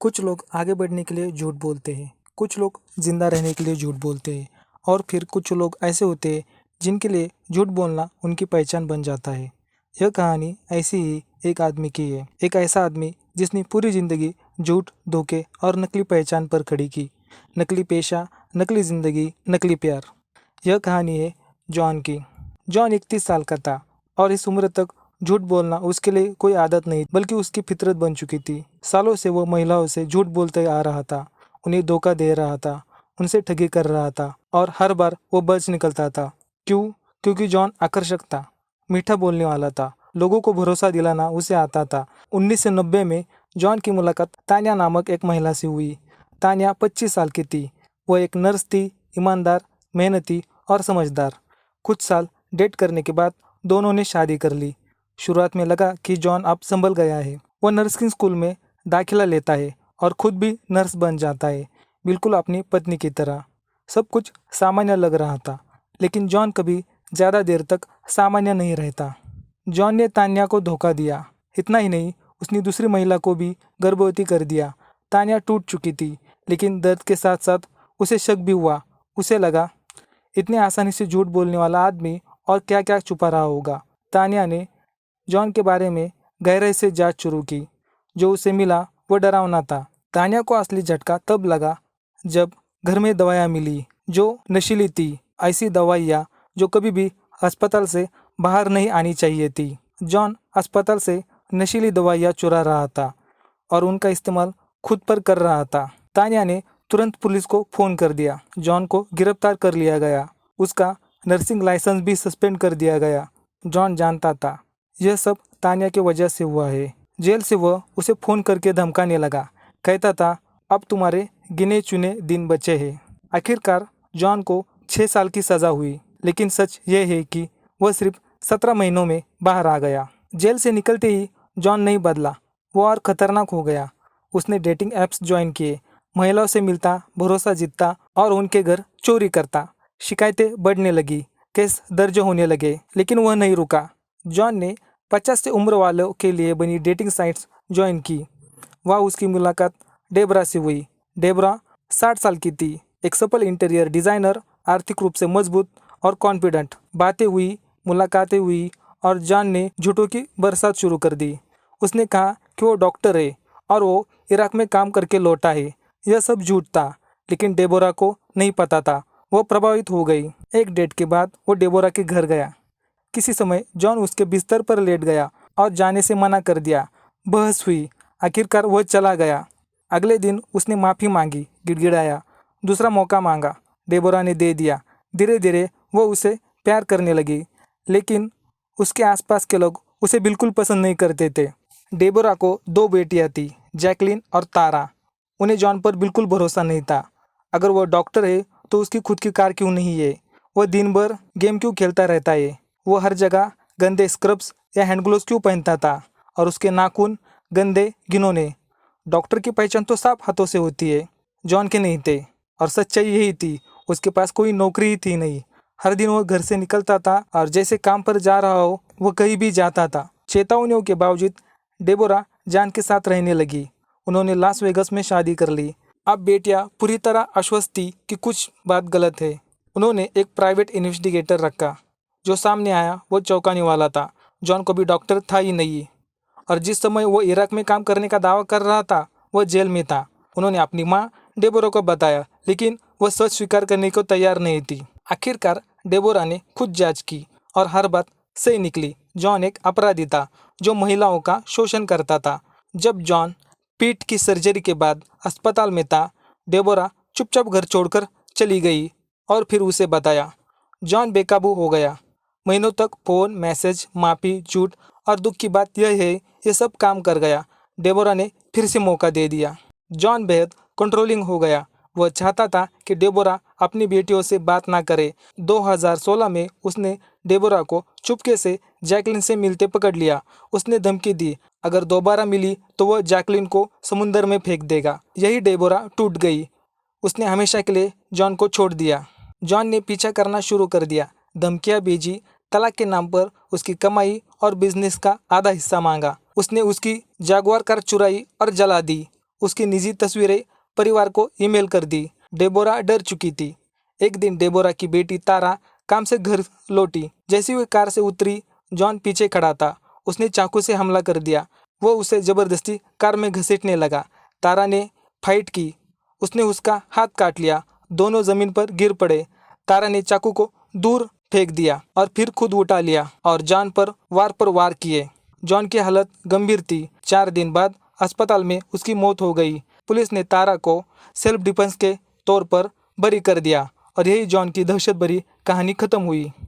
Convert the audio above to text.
कुछ लोग आगे बढ़ने के लिए झूठ बोलते हैं, कुछ लोग जिंदा रहने के लिए झूठ बोलते हैं और फिर कुछ लोग ऐसे होते हैं जिनके लिए झूठ बोलना उनकी पहचान बन जाता है। यह कहानी ऐसी ही एक आदमी की है, एक ऐसा आदमी जिसने पूरी जिंदगी झूठ, धोखे और नकली पहचान पर खड़ी की। नकली पेशा, नकली जिंदगी, नकली प्यार। यह कहानी है जॉन की। जॉन 31 साल का था और इस उम्र तक झूठ बोलना उसके लिए कोई आदत नहीं बल्कि उसकी फितरत बन चुकी थी। सालों से वो महिलाओं से झूठ बोलते आ रहा था, उन्हें धोखा दे रहा था, उनसे ठगी कर रहा था और हर बार वो बच निकलता था। क्यों? क्योंकि जॉन आकर्षक था, मीठा बोलने वाला था, लोगों को भरोसा दिलाना उसे आता था। 1990 में जॉन की मुलाकात तान्या नामक एक महिला से हुई। तान्या 25 साल की थी। वह एक नर्स थी, ईमानदार, मेहनती और समझदार। कुछ साल डेट करने के बाद दोनों ने शादी कर ली। शुरुआत में लगा कि जॉन अब संभल गया है। वह नर्सिंग स्कूल में दाखिला लेता है और खुद भी नर्स बन जाता है, बिल्कुल अपनी पत्नी की तरह। सब कुछ सामान्य लग रहा था, लेकिन जॉन कभी ज़्यादा देर तक सामान्य नहीं रहता। जॉन ने तान्या को धोखा दिया। इतना ही नहीं, उसने दूसरी महिला को भी गर्भवती कर दिया। तान्या टूट चुकी थी, लेकिन दर्द के साथ साथ उसे शक भी हुआ। उसे लगा, इतने आसानी से झूठ बोलने वाला आदमी और क्या क्या छुपा रहा होगा। तान्या ने जॉन के बारे में गहराई से जांच शुरू की। जो उसे मिला वो डरावना था। तान्या को असली झटका तब लगा जब घर में दवाइयाँ मिली जो नशीली थी, ऐसी दवाइयाँ जो कभी भी अस्पताल से बाहर नहीं आनी चाहिए थी। जॉन अस्पताल से नशीली दवाइयाँ चुरा रहा था और उनका इस्तेमाल खुद पर कर रहा था। तान्या ने तुरंत पुलिस को फ़ोन कर दिया। जॉन को गिरफ्तार कर लिया गया। उसका नर्सिंग लाइसेंस भी सस्पेंड कर दिया गया। जॉन जानता था यह सब तान्या की वजह से हुआ है। जेल से वह उसे फ़ोन करके धमकाने लगा। कहता था, अब तुम्हारे गिने चुने दिन बचे हैं। आखिरकार जॉन को 6 साल की सज़ा हुई, लेकिन सच यह है कि वह सिर्फ 17 महीनों में बाहर आ गया। जेल से निकलते ही जॉन नहीं बदला, वो और ख़तरनाक हो गया। उसने डेटिंग ऐप्स ज्वाइन किए, महिलाओं से मिलता, भरोसा जीतता और उनके घर चोरी करता। शिकायतें बढ़ने लगी, केस दर्ज होने लगे, लेकिन वह नहीं रुका। जॉन ने 50 से उम्र वालों के लिए बनी डेटिंग साइट्स ज्वाइन की। वहाँ उसकी मुलाकात डेबरा से हुई। डेबरा 60 साल की थी, एक सफल इंटीरियर डिज़ाइनर, आर्थिक रूप से मजबूत और कॉन्फिडेंट। बातें हुई, मुलाकातें हुई और जॉन ने झूठों की बरसात शुरू कर दी। उसने कहा कि वो डॉक्टर है और वो इराक में काम करके लौटा है। यह सब झूठ था, लेकिन डेबोरा को नहीं पता था। वो प्रभावित हो गई। एक डेट के बाद वो डेबोरा के घर गया। किसी समय जॉन उसके बिस्तर पर लेट गया और जाने से मना कर दिया। बहस हुई, आखिरकार वह चला गया। अगले दिन उसने माफ़ी मांगी, गिड़गिड़ाया, दूसरा मौका मांगा। डेबोरा ने दे दिया। धीरे धीरे वो उसे प्यार करने लगी, लेकिन उसके आसपास के लोग उसे बिल्कुल पसंद नहीं करते थे। डेबोरा को 2 बेटियां थी, जैकलिन और तारा। उन्हें जॉन पर बिल्कुल भरोसा नहीं था। अगर वह डॉक्टर है तो उसकी खुद की कार क्यों नहीं है? वह दिन भर गेम क्यों खेलता रहता है? वो हर जगह गंदे स्क्रब्स या हैंड ग्लोव्स क्यों पहनता था? और उसके नाखून गंदे, घिनौने। डॉक्टर की पहचान तो साफ हाथों से होती है, जॉन के नहीं थे। और सच्चाई यही थी, उसके पास कोई नौकरी ही थी नहीं। हर दिन वो घर से निकलता था और जैसे काम पर जा रहा हो वो कहीं भी जाता था। चेतावनियों के बावजूद डेबोरा जान के साथ रहने लगी। उन्होंने लास वेगस में शादी कर ली। अब बेटियां पूरी तरह आश्वस्त थी कि कुछ बात गलत है। उन्होंने एक प्राइवेट इन्वेस्टिगेटर रखा। जो सामने आया वो चौंकाने वाला था। जॉन को भी डॉक्टर था ही नहीं, और जिस समय वो इराक में काम करने का दावा कर रहा था वह जेल में था। उन्होंने अपनी माँ डेबोरा को बताया, लेकिन वह सच स्वीकार करने को तैयार नहीं थी। आखिरकार डेबोरा ने खुद जांच की और हर बात सही निकली। जॉन एक अपराधी था जो महिलाओं का शोषण करता था। जब जॉन पीठ की सर्जरी के बाद अस्पताल में था, डेबोरा चुपचाप घर छोड़कर चली गई और फिर उसे बताया। जॉन बेकाबू हो गया। महीनों तक फ़ोन, मैसेज, माफ़ी, झूठ और दुख की बात यह है, ये सब काम कर गया। डेबोरा ने फिर से मौका दे दिया। जॉन बेहद कंट्रोलिंग हो गया। वह चाहता था कि डेबोरा अपनी बेटियों से बात ना करे। 2016 में उसने डेबोरा को चुपके से जैकलिन से मिलते पकड़ लिया। उसने धमकी दी, अगर दोबारा मिली तो वह जैकलिन को समुंदर में फेंक देगा। यही डेबोरा टूट गई। उसने हमेशा के लिए जॉन को छोड़ दिया। जॉन ने पीछा करना शुरू कर दिया, धमकियां भेजी, तलाक के नाम पर उसकी कमाई और बिजनेस का आधा हिस्सा मांगा। उसने उसकी जागुआर कार चुराई और जला दी। उसकी निजी तस्वीरें परिवार को ईमेल कर दी। डेबोरा डर चुकी थी। एक दिन डेबोरा की बेटी तारा काम से घर लौटी। जैसे वो कार से उतरी, जॉन पीछे खड़ा था। उसने चाकू से हमला कर दिया। वो उसे जबरदस्ती कार में घसीटने लगा। तारा ने फाइट की। उसने उसका हाथ काट लिया। दोनों जमीन पर गिर पड़े। तारा ने चाकू को दूर फेंक दिया और फिर खुद उठा लिया और जॉन पर वार किए। जॉन की हालत गंभीर थी। 4 दिन बाद अस्पताल में उसकी मौत हो गई। पुलिस ने तारा को सेल्फ डिफेंस के तौर पर बरी कर दिया और यही जॉन की दहशत भरी कहानी खत्म हुई।